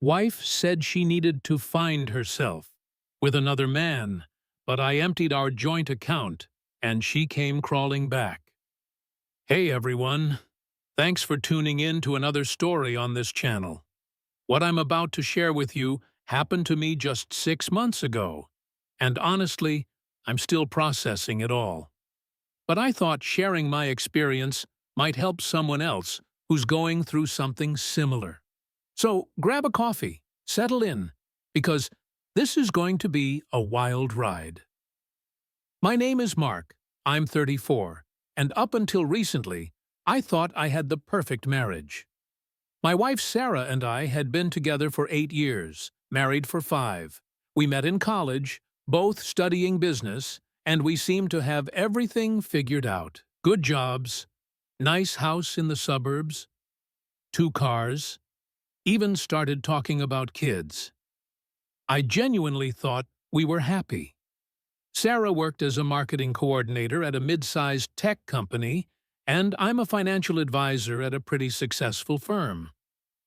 Wife said she needed to find herself with another man, but I emptied our joint account and she came crawling back. Hey everyone, thanks for tuning in to another story on this channel. What I'm about to share with you happened to me just 6 months ago, and honestly, I'm still processing it all. But I thought sharing my experience might help someone else who's going through something similar. So grab a coffee, settle in, because this is going to be a wild ride. My name is Mark, I'm 34, and up until recently, I thought I had the perfect marriage. My wife Sarah and I had been together for 8 years, married for 5. We met in college, both studying business, and we seemed to have everything figured out. Good jobs, nice house in the suburbs, 2 cars, even started talking about kids. I genuinely thought we were happy. Sarah worked as a marketing coordinator at a mid-sized tech company, and I'm a financial advisor at a pretty successful firm.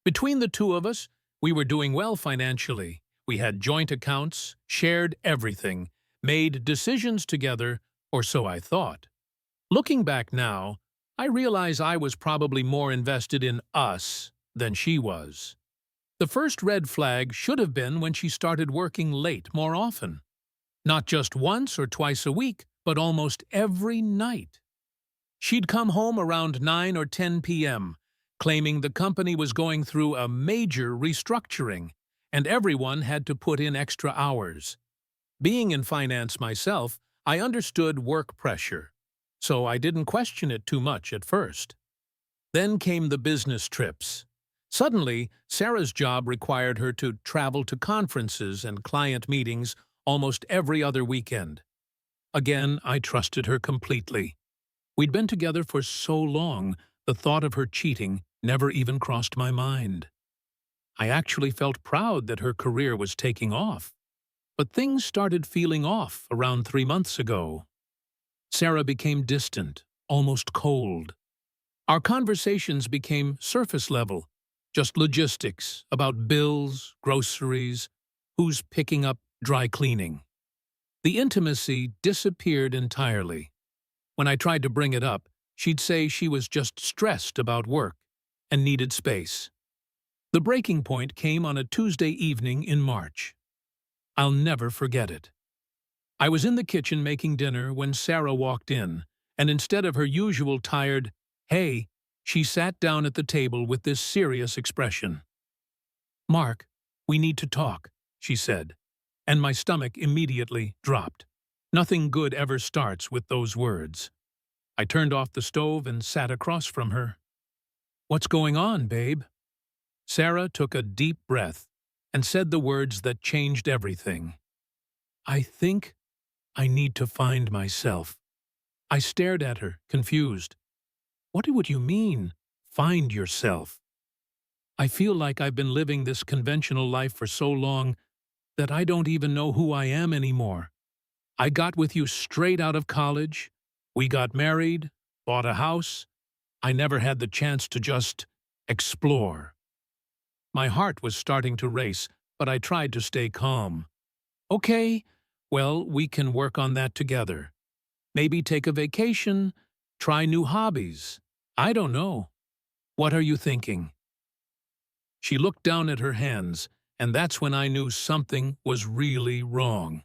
Between the two of us, we were doing well financially. We had joint accounts, shared everything, made decisions together, or so I thought. Looking back now, I realize I was probably more invested in us than she was. The first red flag should have been when she started working late more often. Not just once or twice a week, but almost every night. She'd come home around 9 or 10 p.m., claiming the company was going through a major restructuring, and everyone had to put in extra hours. Being in finance myself, I understood work pressure, so I didn't question it too much at first. Then came the business trips. Suddenly, Sarah's job required her to travel to conferences and client meetings almost every other weekend. Again, I trusted her completely. We'd been together for so long, the thought of her cheating never even crossed my mind. I actually felt proud that her career was taking off. But things started feeling off around 3 months ago. Sarah became distant, almost cold. Our conversations became surface level, just logistics about bills, groceries, who's picking up dry cleaning. The intimacy disappeared entirely. When I tried to bring it up, she'd say she was just stressed about work and needed space. The breaking point came on a Tuesday evening in March. I'll never forget it. I was in the kitchen making dinner when Sarah walked in, and instead of her usual tired, "Hey," she sat down at the table with this serious expression. "Mark, we need to talk," she said, and my stomach immediately dropped. Nothing good ever starts with those words. I turned off the stove and sat across from her. "What's going on, babe?" Sarah took a deep breath and said the words that changed everything. "I think I need to find myself." I stared at her, confused. "What would you mean, find yourself?" "I feel like I've been living this conventional life for so long that I don't even know who I am anymore. I got with you straight out of college. We got married, bought a house. I never had the chance to just explore." My heart was starting to race, but I tried to stay calm. "Okay, well, we can work on that together. Maybe take a vacation, try new hobbies. I don't know. What are you thinking?" She looked down at her hands, and that's when I knew something was really wrong.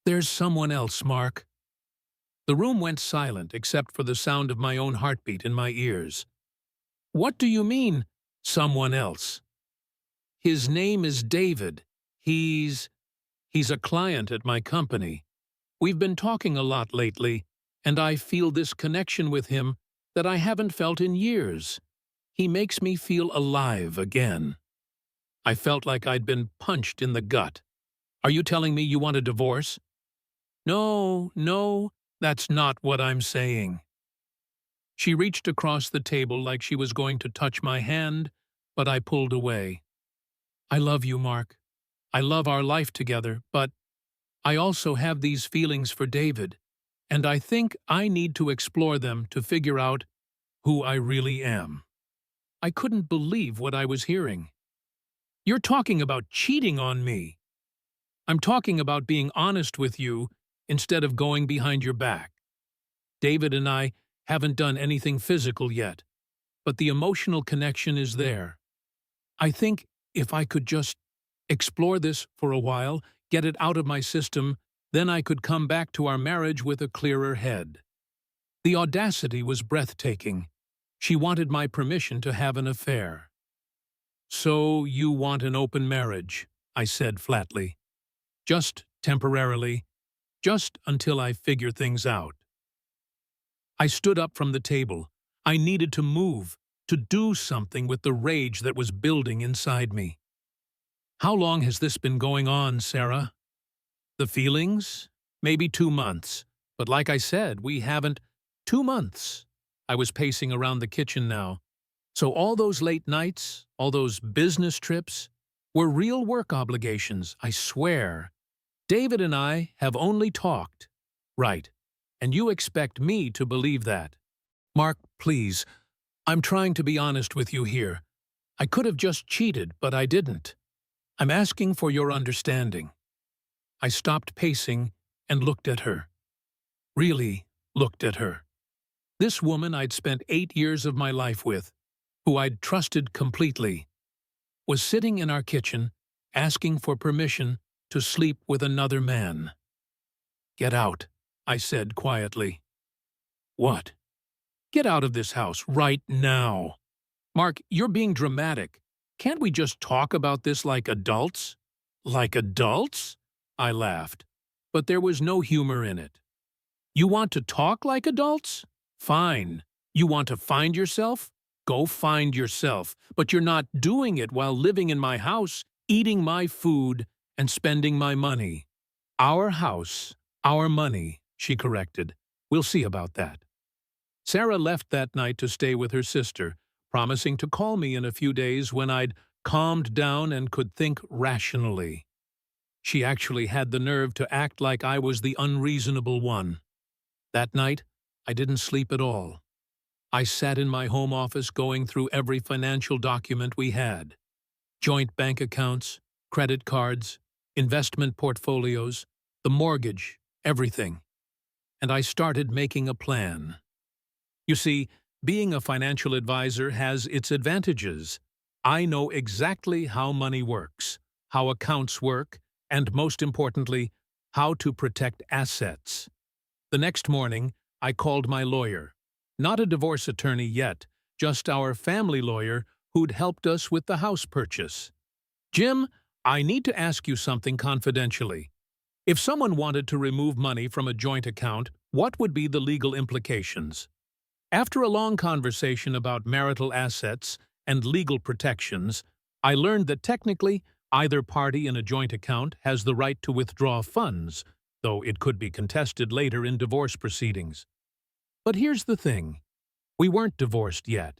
"There's someone else, Mark." The room went silent except for the sound of my own heartbeat in my ears. "What do you mean, someone else?" "His name is David. He's a client at my company. We've been talking a lot lately, and I feel this connection with him that I haven't felt in years. He makes me feel alive again." I felt like I'd been punched in the gut. "Are you telling me you want a divorce?" No, that's not what I'm saying." She reached across the table like she was going to touch my hand, but I pulled away. "I love you, Mark. I love our life together, but I also have these feelings for David, and I think I need to explore them to figure out who I really am." I couldn't believe what I was hearing. You're talking about cheating on me. I'm talking about being honest with you instead of going behind your back. David and I haven't done anything physical yet, but the emotional connection is there. I think if I could just explore this for a while, get it out of my system, then I could come back to our marriage with a clearer head. The audacity was breathtaking. She wanted my permission to have an affair. "So you want an open marriage," I said flatly. "Just temporarily, just until I figure things out." I stood up from the table. I needed to move, to do something with the rage that was building inside me. "How long has this been going on, Sarah?" "The feelings? Maybe 2 months. But like I said, we haven't— 2 months." I was pacing around the kitchen now. "So all those late nights, all those business trips, were real work obligations, I swear. David and I have only talked." "Right. And you expect me to believe that?" "Mark, please. I'm trying to be honest with you here. I could have just cheated, but I didn't. I'm asking for your understanding." I stopped pacing and looked at her. Really looked at her. This woman I'd spent 8 years of my life with, who I'd trusted completely, was sitting in our kitchen asking for permission to sleep with another man. "Get out," I said quietly. "What?" "Get out of this house right now." "Mark, you're being dramatic. Can't we just talk about this like adults?" "Like adults?" I laughed, but there was no humor in it. "You want to talk like adults? Fine. You want to find yourself? Go find yourself. But you're not doing it while living in my house, eating my food, and spending my money." "Our house, our money," she corrected. "We'll see about that." Sarah left that night to stay with her sister, promising to call me in a few days when I'd calmed down and could think rationally. She actually had the nerve to act like I was the unreasonable one. That night, I didn't sleep at all. I sat in my home office going through every financial document we had. Joint bank accounts, credit cards, investment portfolios, the mortgage, everything. And I started making a plan. You see, being a financial advisor has its advantages. I know exactly how money works, how accounts work, and most importantly, how to protect assets. The next morning, I called my lawyer. Not a divorce attorney yet, just our family lawyer who'd helped us with the house purchase. "Jim, I need to ask you something confidentially. If someone wanted to remove money from a joint account, what would be the legal implications?" After a long conversation about marital assets and legal protections, I learned that technically, either party in a joint account has the right to withdraw funds, though it could be contested later in divorce proceedings. But here's the thing. We weren't divorced yet,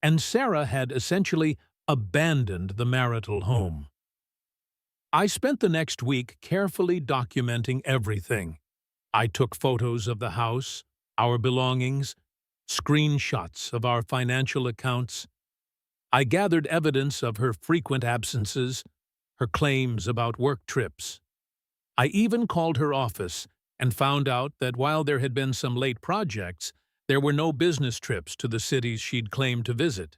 and Sarah had essentially abandoned the marital home. I spent the next week carefully documenting everything. I took photos of the house, our belongings, screenshots of our financial accounts. I gathered evidence of her frequent absences, her claims about work trips. I even called her office and found out that while there had been some late projects, there were no business trips to the cities she'd claimed to visit.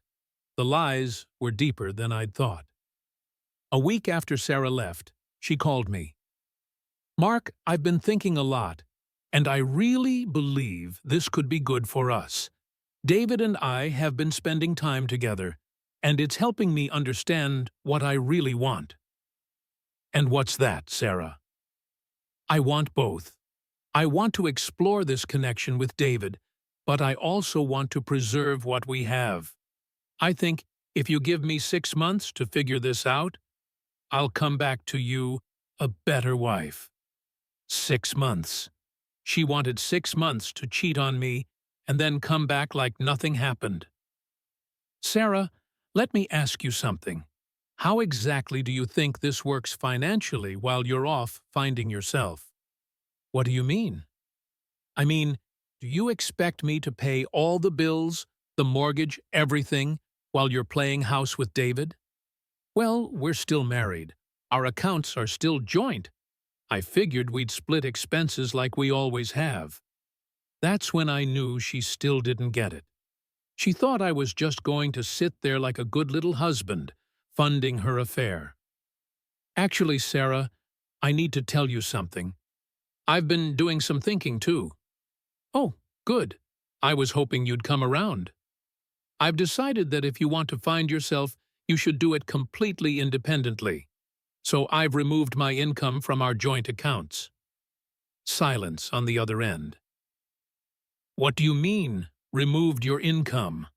The lies were deeper than I'd thought. A week after Sarah left, she called me. "Mark, I've been thinking a lot, and I really believe this could be good for us. David and I have been spending time together, and it's helping me understand what I really want." "And what's that, Sarah?" "I want both. I want to explore this connection with David, but I also want to preserve what we have. I think if you give me 6 months to figure this out, I'll come back to you a better wife." 6 months. She wanted 6 months to cheat on me and then come back like nothing happened. "Sarah, let me ask you something. How exactly do you think this works financially while you're off finding yourself?" "What do you mean?" "I mean, do you expect me to pay all the bills, the mortgage, everything, while you're playing house with David?" Well, we're still married. Our accounts are still joint. I figured we'd split expenses like we always have. That's when I knew she still didn't get it. She thought I was just going to sit there like a good little husband, funding her affair. Actually, Sarah, I need to tell you something. I've been doing some thinking, too. Oh, good. I was hoping you'd come around. I've decided that if you want to find yourself, you should do it completely independently. So I've removed my income from our joint accounts. Silence on the other end. What do you mean, removed your income?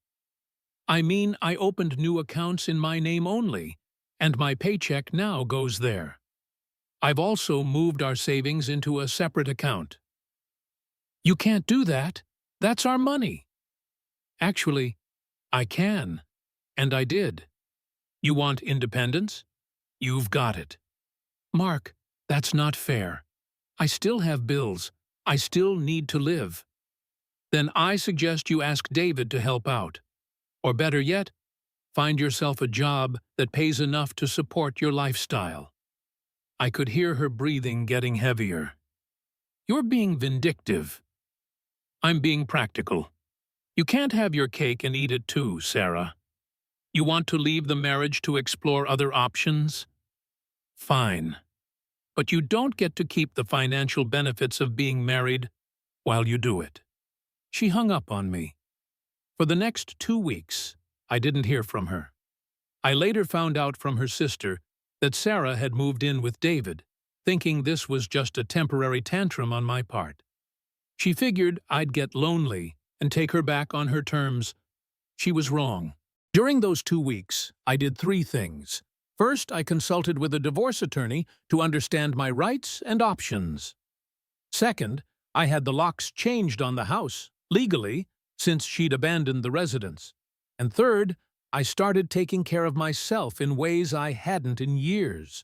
I mean, I opened new accounts in my name only, and my paycheck now goes there. I've also moved our savings into a separate account. You can't do that. That's our money. Actually, I can, and I did. You want independence? You've got it. Mark, that's not fair. I still have bills. I still need to live. Then I suggest you ask David to help out. Or better yet, find yourself a job that pays enough to support your lifestyle. I could hear her breathing getting heavier. You're being vindictive. I'm being practical. You can't have your cake and eat it too, Sarah. You want to leave the marriage to explore other options? Fine. But you don't get to keep the financial benefits of being married while you do it. She hung up on me. For the next 2 weeks, I didn't hear from her. I later found out from her sister that Sarah had moved in with David, thinking this was just a temporary tantrum on my part. She figured I'd get lonely and take her back on her terms. She was wrong. During those 2 weeks, I did 3 things. First, I consulted with a divorce attorney to understand my rights and options. Second, I had the locks changed on the house, legally, since she'd abandoned the residence. And third, I started taking care of myself in ways I hadn't in years.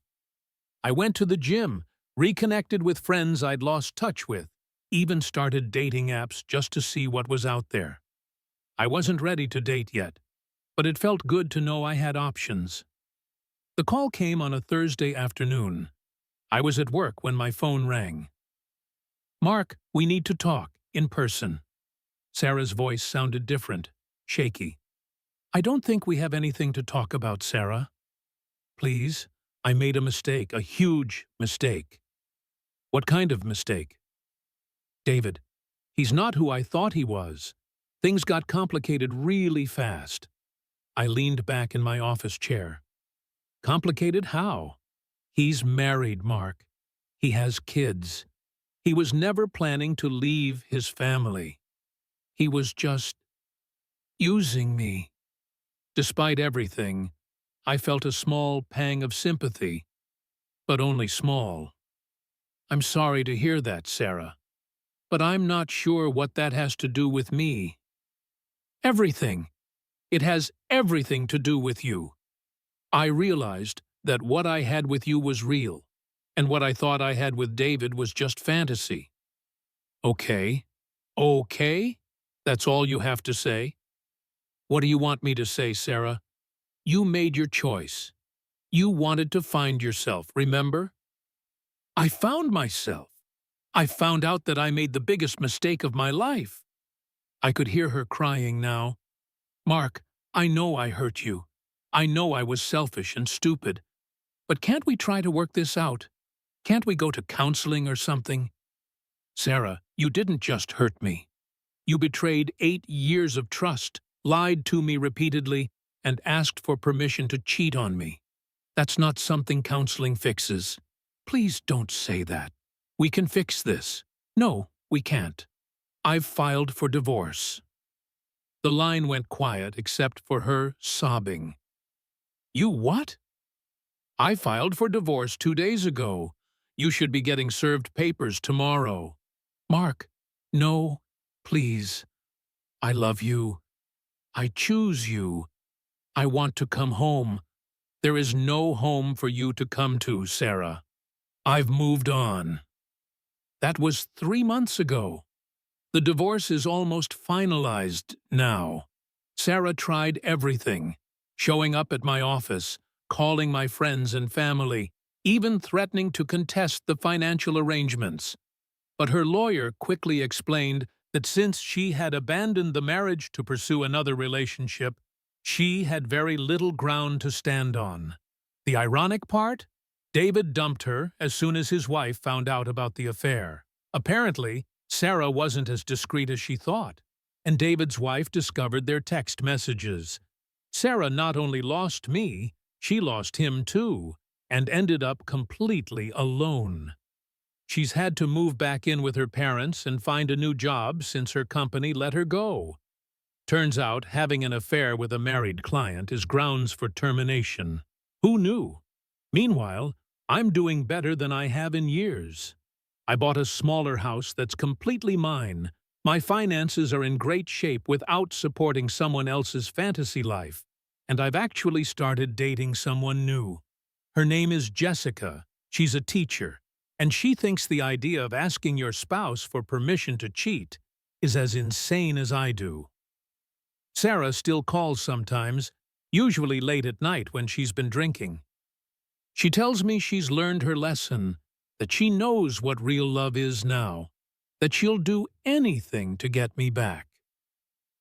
I went to the gym, reconnected with friends I'd lost touch with, even started dating apps just to see what was out there. I wasn't ready to date yet, but it felt good to know I had options. The call came on a Thursday afternoon. I was at work when my phone rang. Mark, we need to talk, in person. Sarah's voice sounded different, shaky. I don't think we have anything to talk about, Sarah. Please, I made a mistake, a huge mistake. What kind of mistake? David. He's not who I thought he was. Things got complicated really fast. I leaned back in my office chair. Complicated how? He's married, Mark. He has kids. He was never planning to leave his family. He was just using me. Despite everything, I felt a small pang of sympathy, but only small. I'm sorry to hear that, Sarah, but I'm not sure what that has to do with me. Everything. It has everything to do with you. I realized that what I had with you was real, and what I thought I had with David was just fantasy. Okay? Okay? That's all you have to say? What do you want me to say, Sarah? You made your choice. You wanted to find yourself, remember? I found myself. I found out that I made the biggest mistake of my life. I could hear her crying now. Mark, I know I hurt you. I know I was selfish and stupid. But can't we try to work this out? Can't we go to counseling or something? Sarah, you didn't just hurt me. You betrayed 8 years of trust, lied to me repeatedly, and asked for permission to cheat on me. That's not something counseling fixes. Please don't say that. We can fix this. No, we can't. I've filed for divorce. The line went quiet except for her sobbing. You what? I filed for divorce 2 days ago. You should be getting served papers tomorrow. Mark, no, please. I love you. I choose you. I want to come home. There is no home for you to come to, Sarah. I've moved on. That was 3 months ago. The divorce is almost finalized now. Sarah tried everything, showing up at my office, calling my friends and family, even threatening to contest the financial arrangements. But her lawyer quickly explained that since she had abandoned the marriage to pursue another relationship, she had very little ground to stand on. The ironic part? David dumped her as soon as his wife found out about the affair. Apparently, Sarah wasn't as discreet as she thought, and David's wife discovered their text messages. Sarah not only lost me, she lost him too, and ended up completely alone. She's had to move back in with her parents and find a new job since her company let her go. Turns out having an affair with a married client is grounds for termination. Who knew? Meanwhile, I'm doing better than I have in years. I bought a smaller house that's completely mine. My finances are in great shape without supporting someone else's fantasy life, and I've actually started dating someone new. Her name is Jessica. She's a teacher, and she thinks the idea of asking your spouse for permission to cheat is as insane as I do. Sarah still calls sometimes, usually late at night when she's been drinking. She tells me she's learned her lesson, that she knows what real love is now, that she'll do anything to get me back.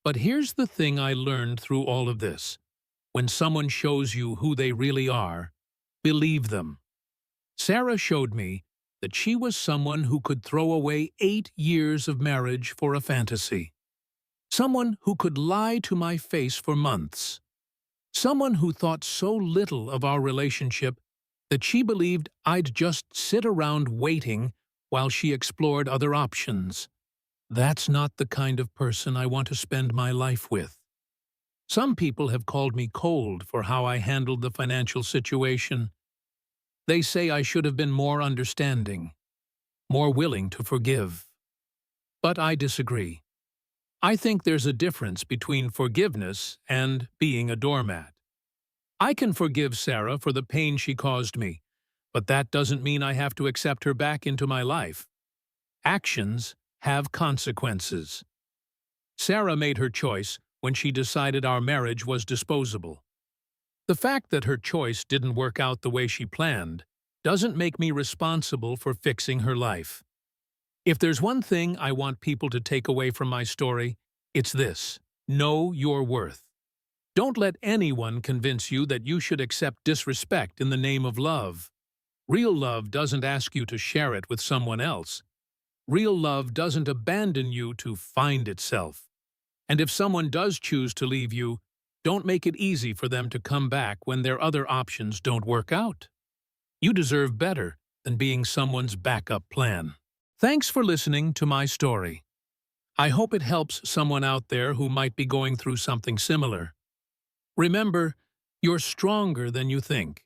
But here's the thing I learned through all of this. When someone shows you who they really are, believe them. Sarah showed me that she was someone who could throw away 8 years of marriage for a fantasy. Someone who could lie to my face for months. Someone who thought so little of our relationship that she believed I'd just sit around waiting while she explored other options. That's not the kind of person I want to spend my life with. Some people have called me cold for how I handled the financial situation. They say I should have been more understanding, more willing to forgive. But I disagree. I think there's a difference between forgiveness and being a doormat. I can forgive Sarah for the pain she caused me, but that doesn't mean I have to accept her back into my life. Actions have consequences. Sarah made her choice when she decided our marriage was disposable. The fact that her choice didn't work out the way she planned doesn't make me responsible for fixing her life. If there's one thing I want people to take away from my story, it's this: know your worth. Don't let anyone convince you that you should accept disrespect in the name of love. Real love doesn't ask you to share it with someone else. Real love doesn't abandon you to find itself. And if someone does choose to leave you, don't make it easy for them to come back when their other options don't work out. You deserve better than being someone's backup plan. Thanks for listening to my story. I hope it helps someone out there who might be going through something similar. Remember, you're stronger than you think,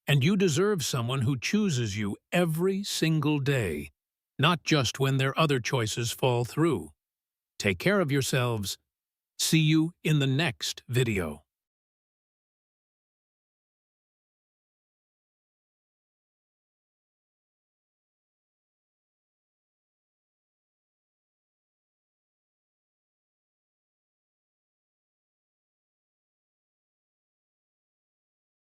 and you deserve someone who chooses you every single day, not just when their other choices fall through. Take care of yourselves. See you in the next video.